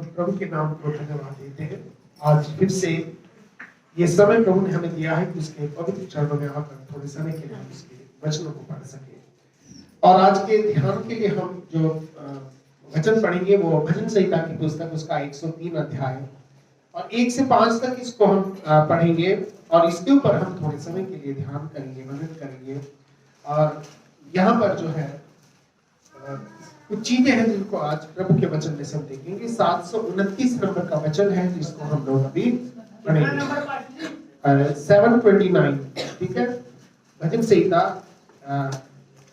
प्रभु के नाम को धन्यवाद देते हैं। आज फिर से ये समय प्रभु ने हमें दिया है कि उसके पवित्र चरणों में आकर थोड़े समय के लिए हम उसके वचनों को पढ़ सके। और आज के ध्यान के लिए हम जो वचन पढ़ेंगे वो भजन संहिता की पुस्तक उसका 103 अध्याय और 1 से 5 तक इसको हम पढ़ेंगे और इसके ऊपर हम थोड़े समय के लिए ध्यान करेंगे, मनन करेंगे। और यहाँ पर जो है कुछ चीजें हैं जिनको आज प्रभु के वचन में सब देखेंगे। 729 नंबर का वचन है जिसको हम लोग अभी पढ़ेंगे। 729, ठीक है। भजन संहिता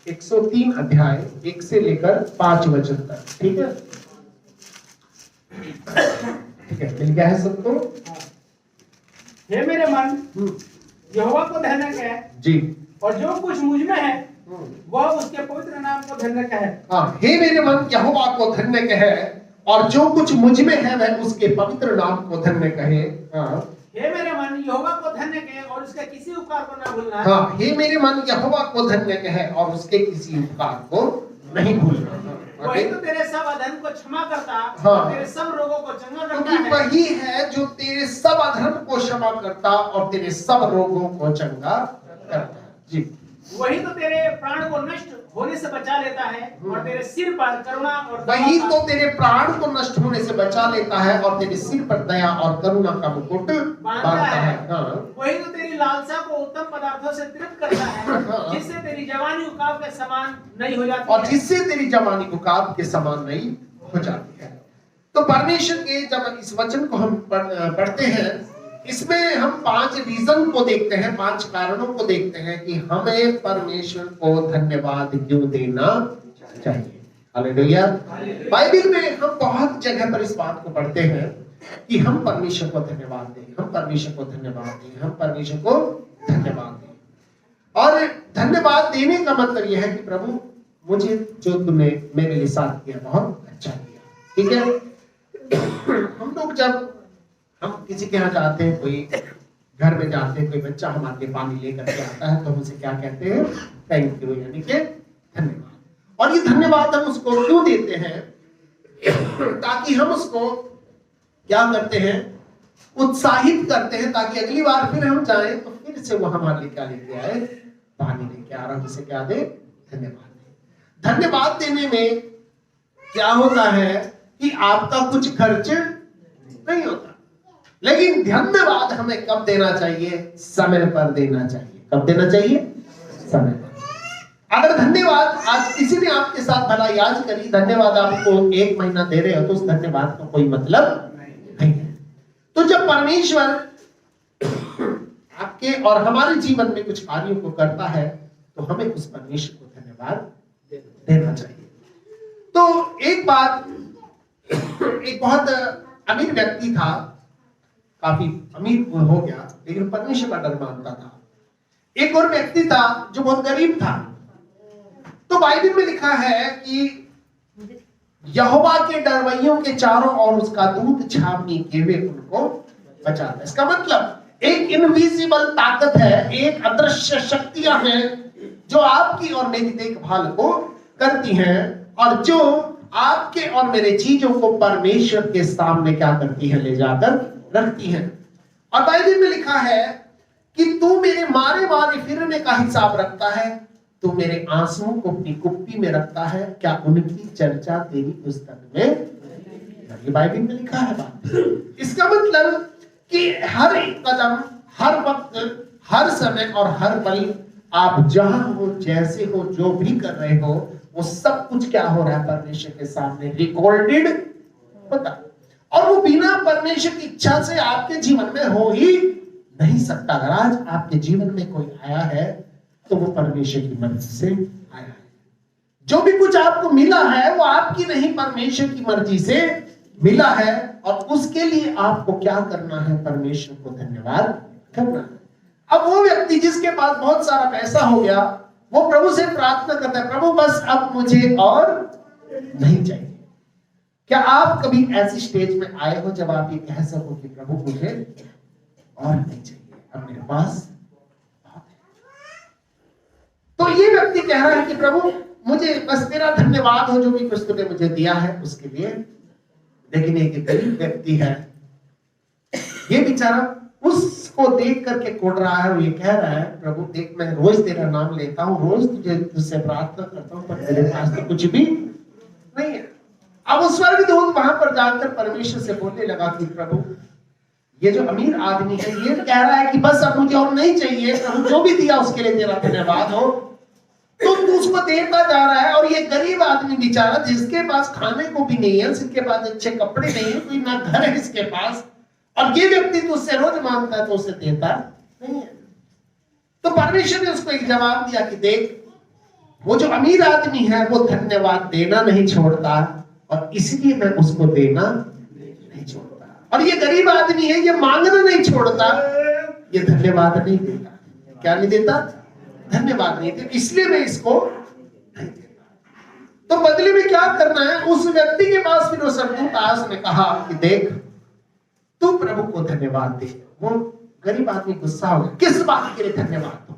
103 अध्याय 1 से लेकर 5 वचन तक, ठीक है। ठीक है, मिल गया है सबको? हे मेरे मन, यहोवा को धन्य कह जी, और जो कुछ मुझ में है वह उसके पवित्र नाम को धन्य कहे। हाँ, हे मेरे मन यहोवा को धन्य कहे और जो कुछ मुझ में है वह उसके पवित्र नाम को धन्य कहे। हाँ, हे मेरे मन यहोवा को धन्य कहे और उसके किसी उपकार को न भूलना। हाँ, हे मेरे मन यहोवा को धन्य कहे और उसके किसी उपकार को नहीं भूलना। वही तो तेरे सब अधर्म को क्षमा करता, हाँ, तेरे सब रोगों को चंगा करता क्योंकि है। वही है जो तेरे सब अधर्म को क्षमा करता और तेरे सब रोगों को चंगा करता है। जी, वही तो तेरे प्राण को नष्ट होने से बचा लेता है और तेरे सिर पर करुणा और वही तो तेरे प्राण को नष्ट होने से बचा लेता है और तेरे सिर पर दया और करुणा का मुकुट बांधता है। हाँ, वही तो तेरी लालसा को उत्तम पदार्थों से तृप्त करता है, जिससे तेरी जवानी उकाब के समान नहीं हो जाती और जिससे तेरी जवानी उकाब के समान नहीं हो जाती है। तो परमेश्वर के जब इस वचन को हम पढ़ते हैं, इसमें हम 5 रीजन को देखते हैं, 5 कारणों को देखते हैं कि हमें परमेश्वर को धन्यवाद क्यों देना चाहिए। हालेलुया। बाइबल में हम बहुत जगह पर इस बात को पढ़ते हैं कि हम परमेश्वर को धन्यवाद दें, हम परमेश्वर को धन्यवाद दें, हम परमेश्वर को धन्यवाद दें। और धन्यवाद देने का मतलब यह है कि प्रभु मुझे जो तुमने मेरे लिए साथ किया बहुत अच्छा किया, ठीक है। हम लोग जब हम किसी के यहाँ जाते हैं, कोई घर में जाते हैं, कोई बच्चा हमारे लिए पानी लेकर के आता है तो हम उसे क्या कहते हैं? थैंक यू, यानी कि धन्यवाद। और ये धन्यवाद हम उसको क्यों देते हैं? ताकि हम उसको क्या करते हैं? उत्साहित करते हैं, ताकि अगली बार फिर हम जाएं तो फिर से वो हमारे लिए क्या लेके आए? पानी लेके आ रहा है, उसे क्या दे? धन्यवाद। धन्यवाद देने में क्या होता है कि आपका कुछ खर्च नहीं होता, लेकिन धन्यवाद हमें कब देना चाहिए? समय पर देना चाहिए। कब देना चाहिए? समय पर। अगर धन्यवाद आज किसी ने आपके साथ भलाई आज करी, धन्यवाद आपको 1 महीना दे रहे हो तो उस धन्यवाद का कोई मतलब नहीं है। तो जब परमेश्वर आपके और हमारे जीवन में कुछ कार्यों को करता है तो हमें उस परमेश्वर को धन्यवाद देना चाहिए। तो एक बात, एक बहुत अमीर व्यक्ति था, काफी अमीर हो गया लेकिन परमेश्वर का डर मानता था। एक और व्यक्ति था जो बहुत गरीब था। तो बाइबल में लिखा है कि यहोवा के डरवैयों के चारों ओर उसका दूत छावनी किए हुए उनको बचाता है। इसका मतलब एक इनविजिबल ताकत है, एक अदृश्य शक्तियां हैं जो आपकी और मेरी देखभाल को करती हैं और जो आपके और मेरे चीजों को परमेश्वर के सामने क्या करती है? ले जाकर रखती हैं। और बाइबल में लिखा है कि तू मेरे मारे मारे फिरने का हिसाब रखता है, तू मेरे आंसुओं को अपनी कुप्पी में रखता है, क्या उनकी चर्चा तेरी पुस्तक में? ये बाइबल में लिखा है बात। इसका मतलब कि हर एक कदम, हर वक्त, हर समय और हर पल आप जहां हो, जैसे हो, जो भी कर रहे हो, वो सब कुछ क्या हो रहा है? परमेश्वर के सामने रिकॉर्डेड होता। और वो बिना परमेश्वर की इच्छा से आपके जीवन में हो ही नहीं सकता। अगर आज आपके जीवन में कोई आया है तो वो परमेश्वर की मर्जी से आया है। जो भी कुछ आपको मिला है वो आपकी नहीं, परमेश्वर की मर्जी से मिला है। और उसके लिए आपको क्या करना है? परमेश्वर को धन्यवाद करना है। अब वो व्यक्ति जिसके पास बहुत सारा पैसा हो गया, वो प्रभु से प्रार्थना करता है, प्रभु बस अब मुझे और नहीं चाहिए। क्या आप कभी ऐसी स्टेज में आए हो जब आप ये कह सको कि प्रभु मुझे और नहीं चाहिए, अब मेरे पास बहुत है? तो ये व्यक्ति कह रहा है कि प्रभु मुझे बस तेरा धन्यवाद हो, जो भी कुछ तूने मुझे दिया है उसके लिए लेकिन एक गरीब व्यक्ति है, ये बेचारा उसको देख करके कोड़ रहा है और ये कह रहा है, प्रभु देख मैं रोज तेरा नाम लेता हूँ, रोज तुझसे प्रार्थना करता हूँ, पर मेरे पास तो कुछ भी नहीं है। अब उस स्वर्गदूत वहां पर जाकर परमेश्वर से बोलने लगा कि प्रभु ये जो अमीर आदमी है ये कह रहा है कि बस अब मुझे और नहीं चाहिए, प्रभु जो भी दिया उसके लिए तेरा धन्यवाद हो, तो तू उसको देता जा रहा है। और ये गरीब आदमी बेचारा जिसके पास खाने को भी नहीं है, जिसके पास अच्छे कपड़े नहीं है, कोई ना घर है इसके पास, और ये व्यक्ति तो उससे रोज मांगता है तो उसे देता नहीं है। तो परमेश्वर ने उसको एक जवाब दिया कि देख वो जो अमीर आदमी है वो धन्यवाद देना नहीं छोड़ता, और इसलिए मैं उसको देना नहीं छोड़ता। और ये गरीब आदमी है, ये मांगना नहीं छोड़ता, ये धन्यवाद नहीं देता। क्या नहीं देता? धन्यवाद नहीं देता, इसलिए मैं इसको नहीं देता। तो बदले में क्या करना है, उस व्यक्ति के पास फिर वो स्वर्गदूत आया, उसने कहा कि देख तू प्रभु को धन्यवाद दे। वो गरीब आदमी गुस्सा हो गया, किस बात के लिए धन्यवाद दो?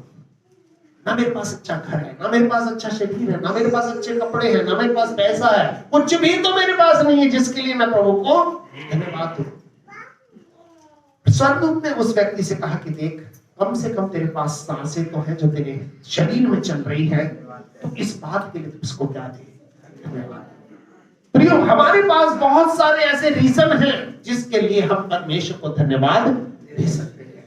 ना मेरे पास अच्छा घर है, ना मेरे पास अच्छा शरीर है, ना मेरे पास अच्छे कपड़े हैं, ना मेरे पास पैसा है, कुछ भी तो मेरे पास नहीं है जिसके लिए मैं प्रभु को धन्यवाद दूं। स्वर्गदूत ने उस व्यक्ति से कहा कि देख कम से कम तेरे पास सांसें तो है जो तेरे शरीर में चल रही है, तो इस बात के लिए उसको क्या दे? धन्यवाद। प्रियो, हमारे पास बहुत सारे ऐसे रीजन हैं जिसके लिए हम परमेश्वर को धन्यवाद दे सकते हैं।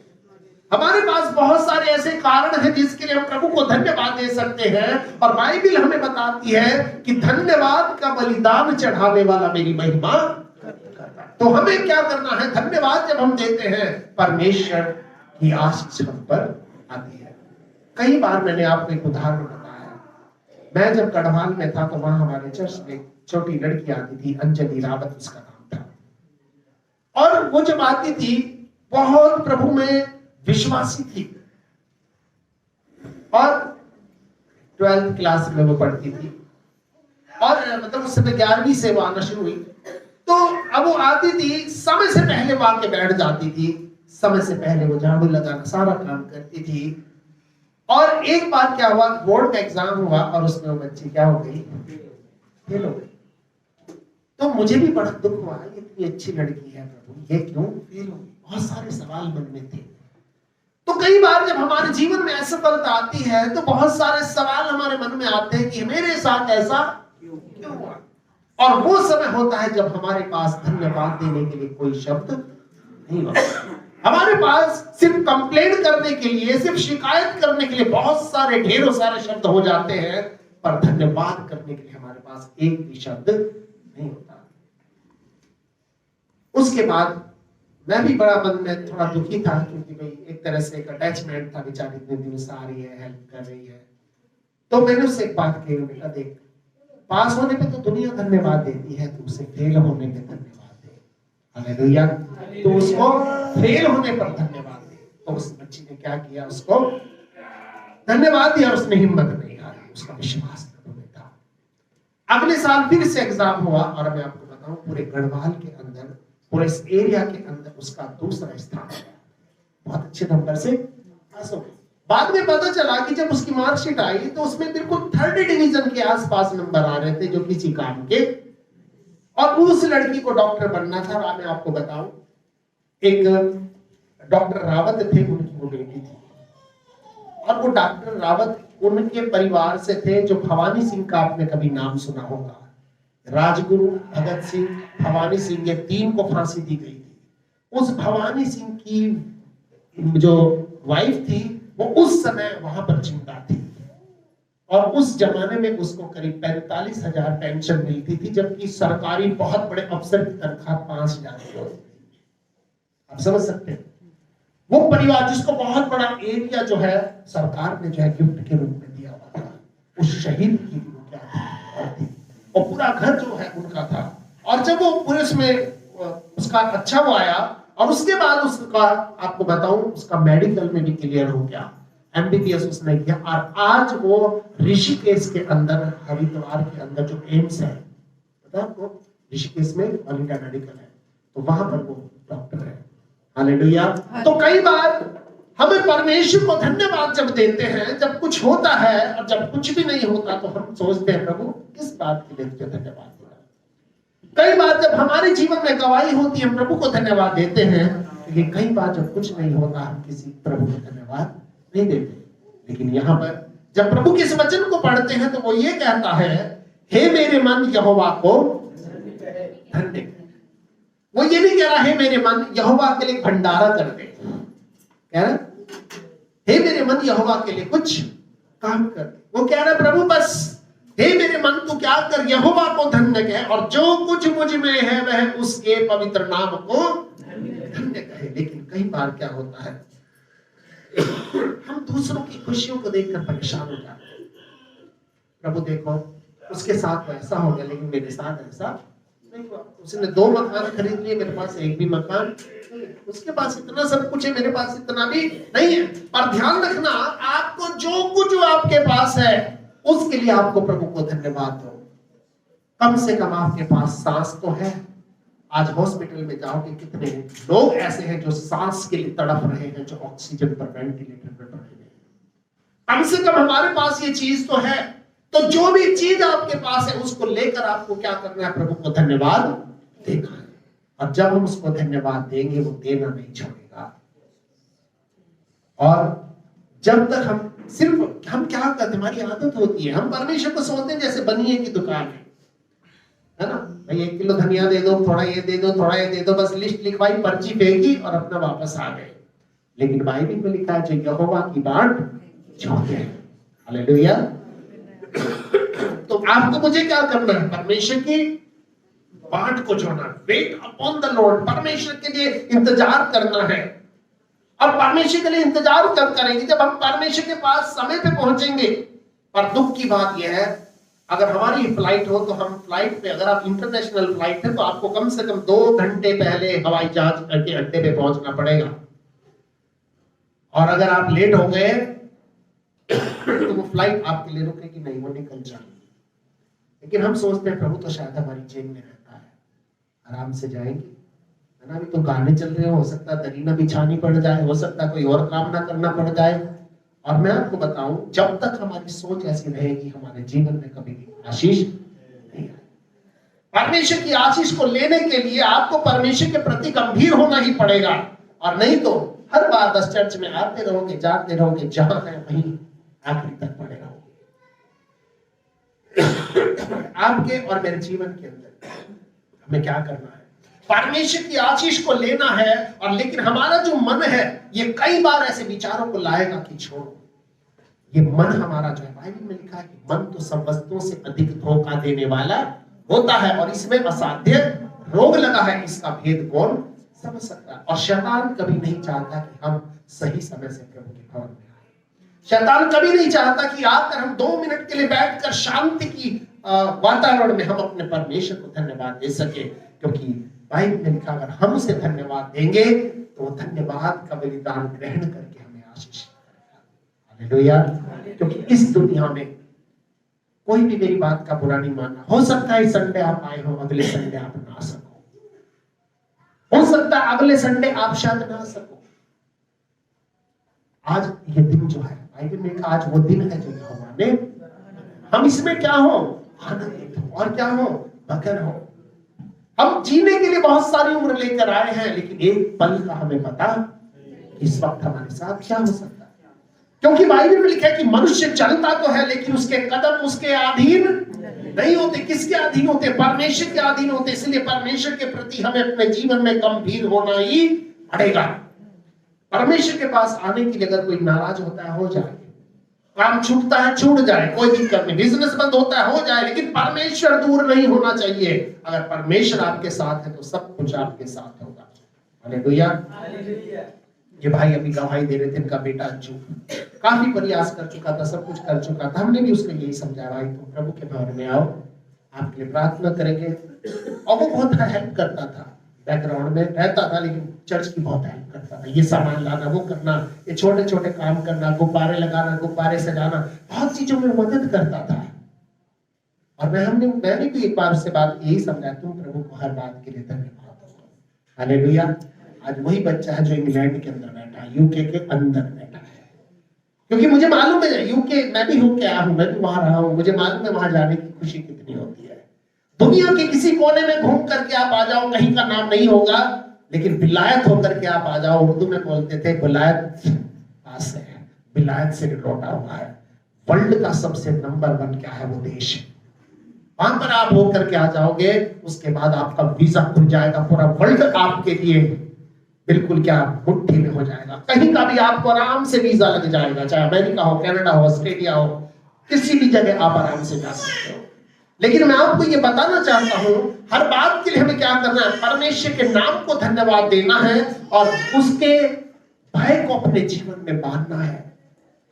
हमारे पास बहुत सारे ऐसे कारण हैं जिसके लिए हम प्रभु को धन्यवाद दे सकते हैं। और बाइबिल हमें बताती है कि धन्यवाद का बलिदान चढ़ाने वाला मेरी महिमा करता है। तो हमें क्या करना है? धन्यवाद जब हम देते हैं, परमेश्वर की आशीष हम पर आती है। कई बार मैंने आपको एक उदाहरण बताया, मैं जब गढ़वाल में था तो वहां हमारे चर्च में छोटी लड़की आती थी, अंजलि रावत उसका नाम था। और वो जब आती थी बहुत प्रभु में विश्वासी थी, और 12th क्लास में वो पढ़ती थी, और मतलब उस समय 11वीं से वो आना शुरू हुई। तो अब वो आती थी, समय से पहले वो आके बैठ जाती थी, समय से पहले वो झाड़ू लगाना सारा काम करती थी। और एक बार क्या हुआ, बोर्ड का एग्जाम हुआ और उसमें वो बच्ची क्या हो गई? फेल हो गई। तो मुझे भी बड़ा दुख हुआ, इतनी अच्छी लड़की है प्रभु, ये क्यों फेल हो गई? बहुत सारे सवाल मन में थे। तो कई बार जब हमारे जीवन में असफलता आती है तो बहुत सारे सवाल हमारे मन में आते हैं कि मेरे साथ ऐसा क्यों हुआ। और वो समय होता है जब हमारे पास धन्यवाद देने के लिए कोई शब्द नहीं होता। हमारे पास सिर्फ कंप्लेंट करने के लिए, सिर्फ शिकायत करने के लिए बहुत सारे ढेरों सारे शब्द हो जाते हैं, पर धन्यवाद करने के लिए हमारे पास एक भी शब्द नहीं होता। उसके बाद मैं भी बड़ा मन में थोड़ा दुखी था, क्योंकि भाई एक तरह से एक अटैचमेंट था, बेचारी इतने दिनों से आ रही है, हेल्प कर रही है। तो मैंने उससे एक बात कही, बेटा देख, पास होने पे तो दुनिया धन्यवाद देती है, तो उसे फेल होने पे धन्यवाद दे। हालेलुया। तो उसको फेल होने पर धन्यवाद दे। तो उस बच्ची ने क्या किया, उसको धन्यवाद दिया, उसने हिम्मत नहीं हारी, उसका विश्वास था। अगले साल फिर से एग्जाम हुआ, और मैं आपको बताऊं पूरे गढ़वाल के अंदर, पूरे इस एरिया के अंदर उसका दूसरा स्थान, बहुत अच्छे नंबर से पास हो गई। बाद में पता चला कि जब उसकी मार्कशीट आई तो उसमें बिल्कुल 3rd डिवीजन के आसपास नंबर आ रहे थे, जो किसी काम के। और उस लड़की को डॉक्टर बनना था। और मैं आपको बताऊं, एक डॉक्टर रावत थे, उनकी वो बेटी थी, और वो डॉक्टर रावत उनके परिवार से थे जो भवानी सिंह का आपने कभी नाम सुना होगा। राजगुरु, भगत सिंह, भवानी सिंह, ये 3 को फांसी दी गई थी। उस भवानी सिंह की जो वाइफ थी वो उस समय वहां पर जिंदा थी, और उस जमाने में उसको करीब 45,000 पेंशन मिलती थी, जबकि सरकारी बहुत बड़े अफसर की तनख्वाह 5,000 थी। आप समझ सकते हैं, वो परिवार जिसको बहुत बड़ा एरिया जो है सरकार ने जो है गिफ्ट के रूप में दिया हुआ था, उस शहीद की क्या थी, और पूरा घर जो है उनका था। और जब वो पुलिस में उसका अच्छा वो आया, और उसके बाद उसका आपको बताऊं उसका मेडिकल में भी क्लियर हो गया, एमबीबीएस उसने किया, और आज वो ऋषिकेश के अंदर, हरिद्वार के अंदर जो एम्स है, पता है आपको, ऋषिकेश में ऑल इंडिया मेडिकल है, तो वहां पर वो डॉक्टर है। हालेलुया। तो कई बार हमें परमेश्वर को धन्यवाद जब देते हैं, जब कुछ होता है, और जब कुछ भी नहीं होता, तो हम सोचते हैं प्रभु किस बात के लिए तुझे धन्यवाद देना। कई बार जब हमारे जीवन में गवाही होती है हम प्रभु को धन्यवाद देते हैं, लेकिन कई बार जब कुछ नहीं होता हम किसी प्रभु को धन्यवाद नहीं देते। लेकिन यहाँ पर जब प्रभु के इस वचन को पढ़ते हैं तो वो ये कहता है, हे मेरे मन यहोवा को धन्य कर। वो ये नहीं कह रहा है मेरे मन यहोवा के लिए भंडारा कर दे, कह रहा हे मेरे मन यहोवा के लिए कुछ काम कर। वो कह रहा प्रभु बस हे मेरे मन तू क्या कर, यहोवा को धन्य कह और जो कुछ मुझ में है वह उसके पवित्र नाम को धन्य कहे। लेकिन कई बार क्या होता है हम दूसरों की खुशियों को देखकर परेशान हो जाते हैं। प्रभु देखो उसके साथ वैसा हो गया लेकिन मेरे साथ ऐसा नहीं हुआ। उसने 2 मकान खरीद लिए, मेरे पास एक भी मकान नहीं है। उसके पास इतना सब कुछ है, मेरे पास इतना भी नहीं है। पर ध्यान रखना आपको जो कुछ आपके पास है उसके लिए आपको प्रभु को धन्यवाद दो। कम से कम आपके पास सांस तो है। आज हॉस्पिटल में जाओगे कितने लोग ऐसे हैं जो सांस के लिए तड़प रहे हैं, जो ऑक्सीजन पर वेंटिलेटर पर रहे हैं। कम से कम हमारे पास ये चीज तो है। तो जो भी चीज आपके पास है उसको लेकर आपको क्या करना है, प्रभु को धन्यवाद देना है। और जब हम उसको धन्यवाद देंगे वो देना नहीं छोड़ेगा। और जब तक हम क्या करते, हमारी आदत होती है हम परमेश्वर को सोचते हैं जैसे बनिए की दुकान है ना, भाई 1 किलो धनिया दे दो, थोड़ा ये दे दो, थोड़ा ये दे दो, बस लिस्ट लिखवाई, पर्ची फेंकी और अपना वापस आ गए। लेकिन बाइबल में लिखा है जो यहोवा की बाट जोते हैं। हालेलुया। तो आपको मुझे क्या करना है, परमेश्वर की बाट को जोना, वेट अपॉन द लॉर्ड, परमेश्वर के लिए इंतजार करना है। और परमेश्वर के लिए इंतजार कब करेंगे, जब हम परमेश्वर के पास समय पे पहुंचेंगे। पर दुख की बात यह है अगर हमारी फ्लाइट हो तो हम फ्लाइट पे, अगर आप इंटरनेशनल फ्लाइट है तो आपको कम से कम 2 घंटे पहले हवाई जहाज के अड्डे पे पहुंचना पड़ेगा। और अगर आप लेट हो गए तो वो फ्लाइट आपके लिए रुकेगी नहीं, वो निकल जाएगी। लेकिन हम सोचते हैं प्रभु तो शायद हमारी जेब में रहता है, आराम से जाएंगे, है ना। अभी तो गाने चल रहे हो सकता है दरी ना बिछानी पड़ जाए, हो सकता है कोई और काम ना करना पड़ जाए। और मैं आपको बताऊं जब तक हमारी सोच ऐसी रहेगी हमारे जीवन में कभी भी आशीष नहीं आएगी। परमेश्वर की आशीष को लेने के लिए आपको परमेश्वर के प्रति गंभीर होना ही पड़ेगा। और नहीं तो हर बार बस चर्च में आते रहोगे, जाते रहोगे, जहां है वहीं आखिरी तक पड़े रहोगे। आपके और मेरे जीवन के अंदर हमें क्या करना है, परमेश्वर की आशीष को लेना है। और लेकिन हमारा जो मन है ये कई बार ऐसे विचारों को लाएगा कि छोड़ो। ये मन हमारा जो है, बाइबल में लिखा है कि मन तो सब वस्तुओं से अधिक धोखा देने वाला होता है और इसमें असाध्य रोग लगा है, इसका भेद कौन समझ सकता है। और शैतान कभी नहीं चाहता कि हम सही समय से प्रभु के भवन में आए। शैतान कभी नहीं चाहता कि आकर हम 2 मिनट के लिए बैठकर शांति की वातावरण में हम अपने परमेश्वर को धन्यवाद दे सके। क्योंकि बाइबल में लिखा अगर हम उसे धन्यवाद देंगे तो वो धन्यवाद का बलिदान ग्रहण करके हमें आशीष करेगा। हालेलुया। क्योंकि इस दुनिया में कोई भी मेरी बात का बुरा नहीं मानना। हो सकता है इस संडे आप आए हो, अगले संडे आप ना सको, हो सकता है अगले संडे आप शायद ना सको। आज ये दिन जो है बाइबल में आज वो दिन है जो यहोवा ने, हम इसमें क्या हो, आनंदित हो और क्या हो, मगन हो। हम जीने के लिए बहुत सारी उम्र लेकर आए हैं लेकिन एक पल का हमें पता इस वक्त हमारे साथ क्या हो सकता है। क्योंकि बाइबल में लिखा है कि मनुष्य चलता तो है लेकिन उसके कदम उसके अधीन नहीं होते। किसके अधीन होते, परमेश्वर के अधीन होते। इसलिए परमेश्वर के प्रति हमें अपने जीवन में गंभीर होना ही पड़ेगा। परमेश्वर के पास आने के लिए अगर कोई नाराज होता है हो जाए, काम छूटता है छूट जाए, कोई दिक्कत नहीं, बिजनेस बंद होता है हो जाए, लेकिन परमेश्वर दूर नहीं होना चाहिए। अगर परमेश्वर आपके साथ है तो सब कुछ आपके साथ होगा। हालेलुया। ये भाई अभी गवाही दे रहे थे, इनका बेटा अंशु काफी प्रयास कर चुका था, सब कुछ कर चुका था। हमने भी उसको यही समझाया भाई तुम प्रभु के भवन में आओ, आपके लिए प्रार्थना करेंगे। और वो बहुत हेल्प करता था, बैकग्राउंड में रहता था लेकिन चर्च की बहुत हेल्प करता था। ये सामान लाना, वो करना, ये छोटे छोटे काम करना, गुब्बारे लगाना, गुब्बारे सजाना, बहुत चीजों में मदद करता था। और मैंने भी एक बार उससे बात यही समझा, तुम प्रभु को हर बात के लिए धन्यवाद दो। हालेलुया। आज वही बच्चा है जो इंग्लैंड के अंदर बैठा है, यूके के अंदर बैठा है। क्योंकि मुझे मालूम है यूके, मैं भी होके आया हूं, मैं भी वहां रहा हूं, मुझे मालूम है वहां जाने की खुशी कितनी होती है। दुनिया के किसी कोने में घूम करके आप आ जाओ, कहीं का नाम नहीं होगा, लेकिन विलायत होकर के आप आ जाओ। उर्दू में बोलते थे विलायत पास है, विलायत से लौटा हुआ है। वर्ल्ड का सबसे नंबर 1 क्या है? वो देश है। वहां पर आप होकर के आ जाओगे, उसके बाद आपका वीजा खुल जाएगा। पूरा वर्ल्ड आपके लिए बिल्कुल क्या मुट्ठी में हो जाएगा। कहीं का भी आपको आराम से वीजा लग जाएगा, चाहे अमेरिका हो, कनाडा हो, ऑस्ट्रेलिया हो, किसी भी जगह आप आराम से जा सकते हो। लेकिन मैं आपको ये बताना चाहता हूं, हर बात के लिए हमें क्या करना है? परमेश्वर के नाम को धन्यवाद देना है और उसके भय को अपने जीवन में बांधना है।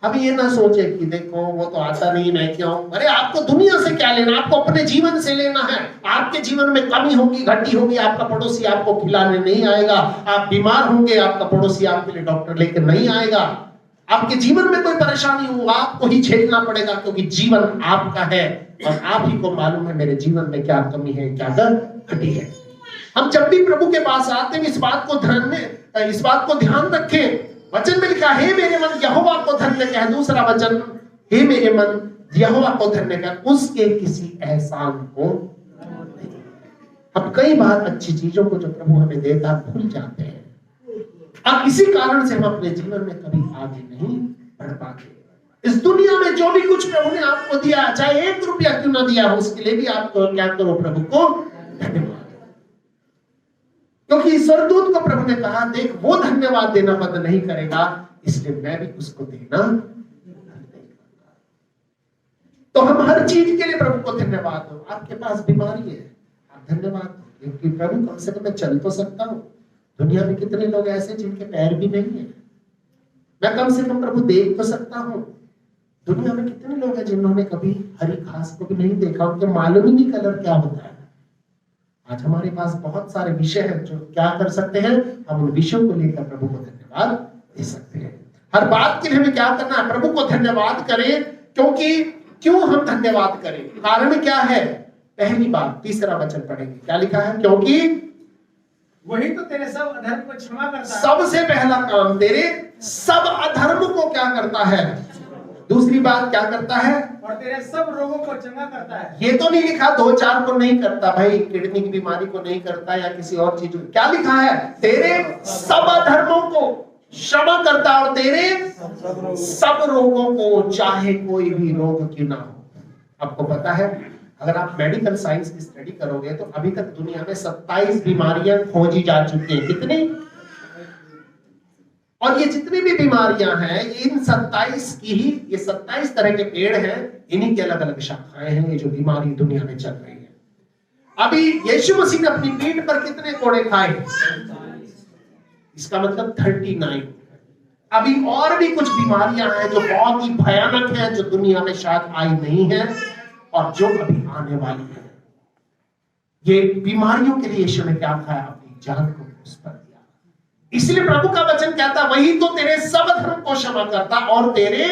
हम ये ना सोचे कि देखो वो तो आता नहीं, मैं क्यों। अरे आपको दुनिया से क्या लेना, आपको अपने जीवन से लेना है। आपके जीवन में कमी होगी, घटी होगी, आपका पड़ोसी आपको खिलाने नहीं आएगा। आप बीमार होंगे, आपका पड़ोसी आपके लिए डॉक्टर लेकर नहीं आएगा। आपके जीवन में कोई परेशानी हो, आपको ही झेलना पड़ेगा, क्योंकि जीवन आपका है और आप ही को मालूम है मेरे जीवन में क्या कमी है, क्या घटी है। हम जब भी प्रभु के पास आते हैं, इस बात को ध्यान रखें। वचन में लिखा, हे मेरे मन यहोवा को धन्य कह। दूसरा वचन, हे मेरे मन यहोवा को धन्य कह, उसके किसी एहसान को नहीं। हम कई बार अच्छी चीजों को जो प्रभु हमें देता भूल जाते हैं, और इसी कारण से हम अपने जीवन में कभी आगे नहीं बढ़ पाते। इस दुनिया में जो भी कुछ प्रभु ने आपको दिया, चाहे 1 रुपया क्यों ना दिया हो, उसके लिए भी आपको क्या करो? प्रभु को धन्यवाद। क्योंकि स्वर्गदूत को प्रभु ने कहा, देख वो धन्यवाद देना बंद नहीं करेगा, इसलिए मैं भी उसको देना नहीं करूंगा। तो हम हर चीज के लिए प्रभु को धन्यवाद दो। आपके पास बीमारी है, आप धन्यवाद दो, क्योंकि प्रभु कम से कम मैं चल तो सकता हूँ। दुनिया में कितने लोग ऐसे जिनके पैर भी नहीं है, मैं कम से कम प्रभु देख तो सकता हूँ। दुनिया में कितने लोग हैं जिन्होंने कभी हरी घास को भी नहीं देखा, उनको मालूम ही नहीं कलर क्या होता है। आज हमारे पास बहुत सारे विषय हैं जो क्या कर सकते हैं, हम उन विषयों को लेकर प्रभु को धन्यवाद दे सकते हैं। हर बात के लिए हमें क्या करना है? प्रभु को धन्यवाद करें। क्यों हम धन्यवाद करें? कारण क्या है? पहली बात, तीसरा वचन पढ़ेंगे, क्या लिखा है? क्योंकि वही तो तेरे सब अधर्म को क्षमा करता है। सबसे पहला काम, तेरे सब अधर्म को क्या करता है? दूसरी बात क्या करता है? और तेरे सब रोगों को चंगा करता है। ये तो नहीं लिखा 2-4 को नहीं करता भाई, किडनी की बीमारी को नहीं करता या किसी और चीज को। क्या लिखा है? तेरे सब अधर्मों को क्षमा करता और तेरे सब रोगों को, चाहे कोई भी रोग क्यों ना हो। आपको पता है, अगर आप मेडिकल साइंस की स्टडी करोगे तो अभी तक दुनिया में 27 बीमारियां खोजी जा चुकी हैं। कितनी? और ये जितनी भी बीमारियां हैं, इन 27 की ही, ये 27 तरह के पेड़ हैं, इन्हीं की अलग अलग शाखाएं हैं। ये जो बीमारी दुनिया में चल रही है, अभी यीशु मसीह ने अपनी पीठ पर कितने कोड़े खाए? इसका मतलब 39। अभी और भी कुछ बीमारियां हैं जो बहुत ही भयानक हैं, जो दुनिया में शायद आई नहीं है और जो अभी आने वाली है। ये बीमारियों के लिए यीशु ने क्या खाया? अपनी जान को उस पर दिया। इसलिए प्रभु का वचन कहता, वही तो तेरे सब धर्म को क्षमा करता और तेरे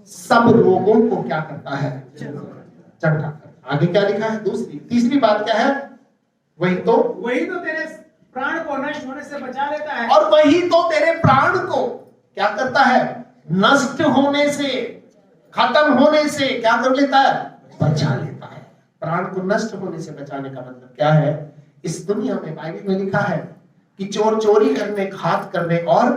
सब रोगों को क्या करता है? चंगा करता। आगे क्या लिखा है? तीसरी बात क्या है? वही तो तेरे प्राण को नष्ट होने से बचा लेता है। और वही तो तेरे प्राण को क्या करता है? नष्ट होने से, खत्म होने से क्या कर लेता है? बचा लेता है। प्राण को नष्ट होने से बचाने का मतलब क्या है? इस दुनिया में बाइबल में लिखा है कि चोर चोरी करने, घात करने और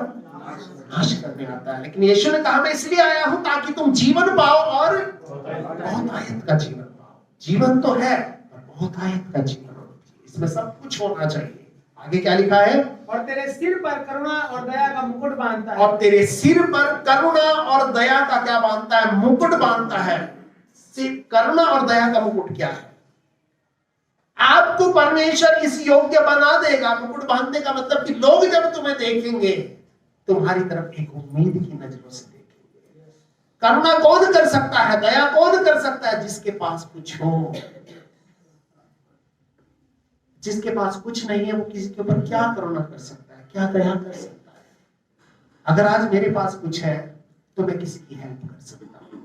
नाश करने आता है, लेकिन यीशु ने कहा मैं इसलिए आया हूं ताकि तुम जीवन पाओ और बहुत आयत का जीवन पाओ। जीवन तो है पर बहुत आयत का जीवन होना चाहिए, इसमें सब कुछ होना चाहिए। आगे क्या लिखा है? और तेरे सिर पर करुणा और दया का मुकुट बांधता है। और तेरे सिर पर करुणा और दया का क्या बांधता है? मुकुट बांधता है। करुणा और दया का मुकुट क्या है? आपको परमेश्वर इस योग्य बना देगा। मुकुट बांधने का मतलब कि लोग जब तुम्हें देखेंगे तुम्हारी तरफ एक उम्मीद की नजरों से देखेंगे। करुणा कौन कर सकता है? दया कौन कर सकता है? जिसके पास कुछ हो। जिसके पास कुछ नहीं है वो किसी के ऊपर क्या करुणा कर सकता है, क्या दया कर सकता है? अगर आज मेरे पास कुछ है तो मैं किसी की हेल्प कर सकता हूं।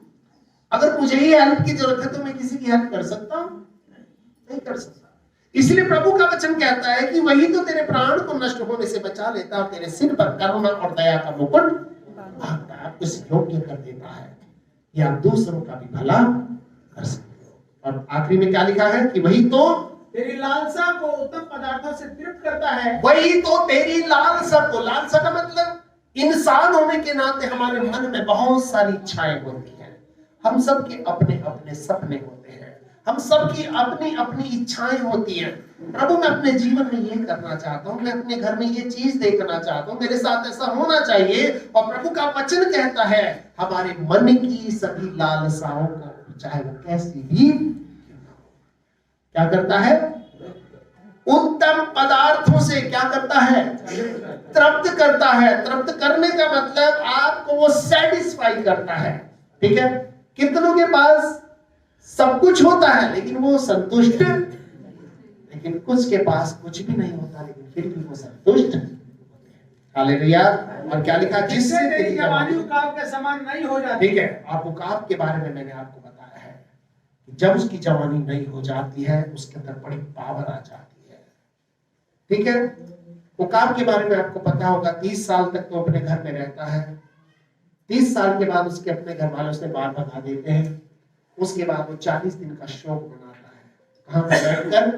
अगर मुझे ही हेल्प की जरूरत है तो मैं किसी की हेल्प कर सकता हूं? नहीं कर सकता। इसलिए प्रभु का वचन कहता है कि वही तो तेरे प्राण को नष्ट होने से बचा लेता और तेरे सिर पर करुणा और दया का मुकुट बांधता है, आपको योग्य कर देता है कि आप दूसरों का भी भला कर सकते हो। और आखिरी में क्या लिखा है कि वही तो तेरी लालसा को उत्तम पदार्थों से तृप्त करता है। वही तो तेरी लालसा को, लालसा का मतलब इंसान होने के नाते हमारे मन में बहुत सारी इच्छाएं होती हैं। हम सबके अपने अपने सपने होते हैं, हम सबकी अपनी अपनी इच्छाएं होती हैं। प्रभु मैं अपने जीवन में ये करना चाहता हूँ, मैं अपने घर में ये चीज देखना चाहता हूँ, मेरे साथ ऐसा होना चाहिए। और प्रभु का वचन कहता है हमारे मन की सभी लालसाओं को, चाहे वो कैसी भी क्या करता है, उत्तम पदार्थों से क्या करता है, तृप्त करता है। तृप्त करने का मतलब आपको वो सेटिस्फाई करता है। ठीक है, कितनों के पास सब कुछ होता है लेकिन वो संतुष्ट, लेकिन कुछ के पास कुछ भी नहीं होता लेकिन फिर भी वो संतुष्ट। हालेलुया। और क्या लिखा, जिससे तेरी जवानी उकाब के समान नहीं हो जाती। ठीक है, और उकाब के बारे में मैंने आपको बताया है कि जब उसकी जवानी नहीं हो जाती है उसके अंदर बड़ी पावर आ जाती है। ठीक है, उकाब के बारे में आपको पता होगा 30 साल तक तो अपने घर में रहता है। 30 साल के बाद उसके अपने घर वाले उसे बाहर भगा देते हैं। उसके बाद वो 40 दिन का शोक मनाता है, कहां पर बैठकर,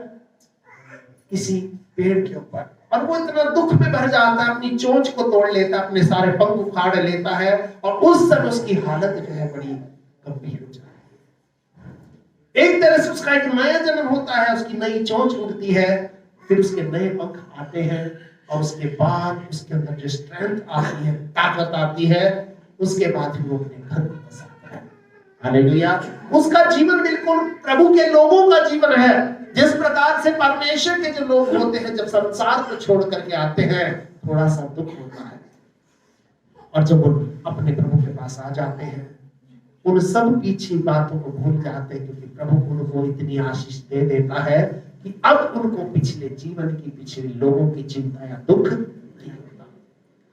किसी पेड़ के ऊपर। और वो इतना दुख में भर जाता है, अपनी चोंच को तोड़ लेता है, अपने सारे पंख उखाड़ लेता है। और उस समय उसकी हालत जो है बड़ी गंभीर हो जाती है। एक तरह से उसका एक नया जन्म होता है, उसकी नई चोंच उड़ती है, फिर उसके नए पंख आते हैं और उसके बाद उसके अंदर जो स्ट्रेंथ आती है, ताकत आती है, उसके बाद वो अपने घर को बसाता है। हालेलुया। उसका जीवन बिल्कुल प्रभु के लोगों का जीवन है। जिस प्रकार से परमेश्वर के जो लोग होते हैं जब संसार को छोड़ करके आते हैं थोड़ा सा दुख होता है, और जब वो अपने प्रभु के पास आ जाते हैं उन सब पीछे बातों को भूल जाते हैं, क्योंकि प्रभु उनको इतनी आशीष दे देता है कि अब उनको पिछले जीवन की, पिछले लोगों की चिंता या दुख नहीं होता।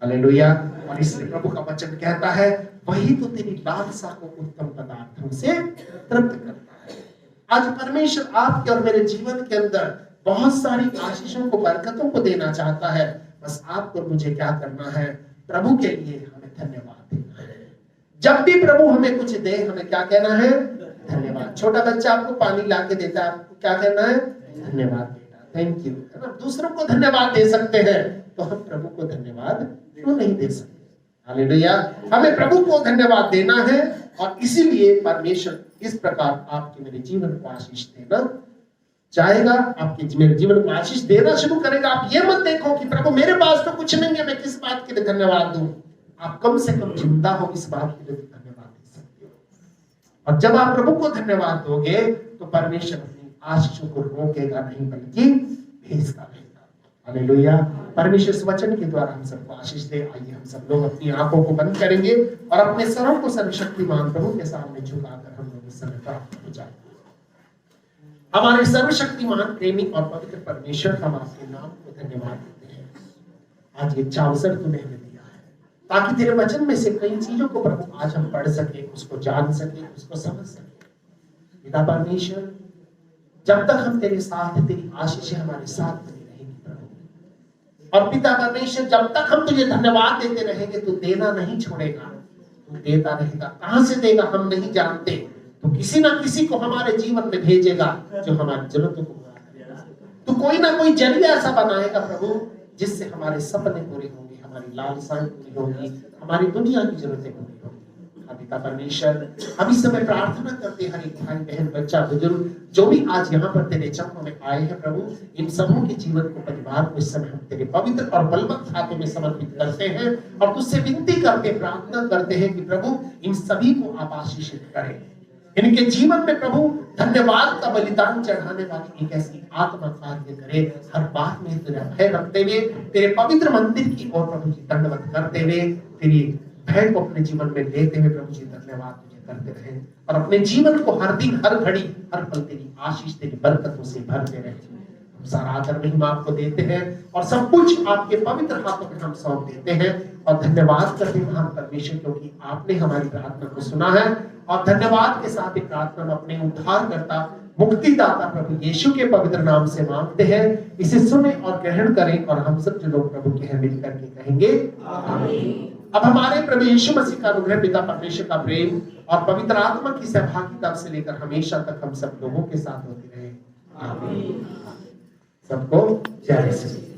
हालेलुया। और इसलिए प्रभु का वचन कहता है वही तो तेरी लालसा को उत्तम पदार्थों से तृप्त करता है। आज परमेश्वर आपके और मेरे जीवन के अंदर बहुत सारी आशीषों को, बरकतों को देना चाहता है। बस आपको मुझे क्या करना है, प्रभु के लिए हमें धन्यवाद देना है। जब भी प्रभु हमें कुछ दे हमें क्या कहना है, धन्यवाद। छोटा बच्चा आपको पानी ला के देता है, आपको क्या कहना है, धन्यवाद बेटा, थैंक यू। है ना, दूसरों को धन्यवाद दे सकते हैं तो हम प्रभु को धन्यवाद क्यों नहीं दे सकते। हालेलुया। हमें प्रभु को धन्यवाद देना है और इसीलिए परमेश्वर इस प्रकार आपके मेरे जीवन को आशीष देना चाहेगा, आपके मेरे जीवन को आशीष देना शुरू करेगा। आप ये मत देखो कि प्रभु मेरे पास तो कुछ नहीं है, मैं किस बात के लिए धन्यवाद दूं। आप कम से कम जिंदा हो इस बात के लिए धन्यवाद दे सकते हो। और जब आप प्रभु को धन्यवाद दोगे तो परमेश्वर अपनी आशीषों को रोकेगा नहीं बल्कि भेजता रहेगा। हालेलुया। परमेश्वर इस वचन के द्वारा हम सबको आशीष दे। आइए हम सब लोग अपनी आंखों को बंद करेंगे और अपने सरों को सर्वशक्तिमान प्रभु के सामने झुकाकर हम लोग इस समय प्राप्त हो जाएंगे। हमारे सर्वशक्तिमान प्रेमी और पवित्र परमेश्वर, हम आपके नाम को धन्यवाद देते हैं। आज ये अच्छा अवसर तूने हमें दिया है ताकि तेरे वचन में से कई चीजों को प्रभु आज हम पढ़ सके, उसको जान सके, उसको समझ सके। पिता परमेश्वर, जब तक हम तेरे साथ हैं तेरी आशीषें हमारे साथ बनी रहेगी प्रभु। और पिता परमेश्वर, जब तक हम तुझे धन्यवाद देते रहेंगे तू देना नहीं छोड़ेगा, तू देता रहेगा। कहां से देगा हम नहीं जानते, तो किसी ना किसी को हमारे जीवन में भेजेगा जो हमारी जरूरतों को पूरा करेगा। तो कोई ना कोई जरिया ऐसा बनाएगा प्रभु जिससे हमारे सपने पूरे होंगे, हमारी लालसाएं पूरी होंगी, हमारी दुनिया की जरूरतें पूरी होंगी। पिता परमेश्वर, हम इस समय प्रार्थना करते हैं हर एक भाई बहन, बच्चा, बुजुर्ग जो भी आज यहाँ पर तेरे चरणों में आए हैं प्रभु, इन सबों के जीवन को, परिवार को इस समय हम तेरे पवित्र और बलवंत हाथों में समर्पित करते हैं और तुझसे विनती करते, प्रार्थना करते हैं कि प्रभु इन सभी को आप आशीषित करें। इनके जीवन में प्रभु धन्यवाद का बलिदान चढ़ाने वाली एक ऐसी आत्मा कार्य करे। हर बात में तेरा भय रखते हुए तेरे पवित्र मंदिर की ओर प्रभु जी दंडवत करते हुए तेरी भय को अपने जीवन में लेते हुए प्रभु जी धन्यवाद तुझे करते रहे और अपने जीवन को हर दिन, हर घड़ी, हर पल तेरी आशीष, तेरी बरकतों से भरते रहे। हम सारा आदर महिमा आपको देते हैं और सब कुछ आपके पवित्र हाथों में हम सौंप देते हैं और धन्यवाद करते हैं महान परमेश्वर, क्योंकि आपने हमारी प्रार्थना को सुना है। और धन्यवाद के साथ एक प्रार्थना हम अपने उद्धारकर्ता, मुक्तिदाता प्रभु यीशु के पवित्र नाम से मांगते हैं। इसे सुने और ग्रहण करें और हम सब जो लोग प्रभु के हैं मिलकर के कहेंगे आमीन। अब हमारे प्रभु यीशु मसीह का अनुग्रह, पिता परमेश्वर का प्रेम और पवित्र आत्मा की सहभागिता से लेकर हमेशा तक हम सब लोगों के साथ होती रहे। आमीन। सबको जय मसीह।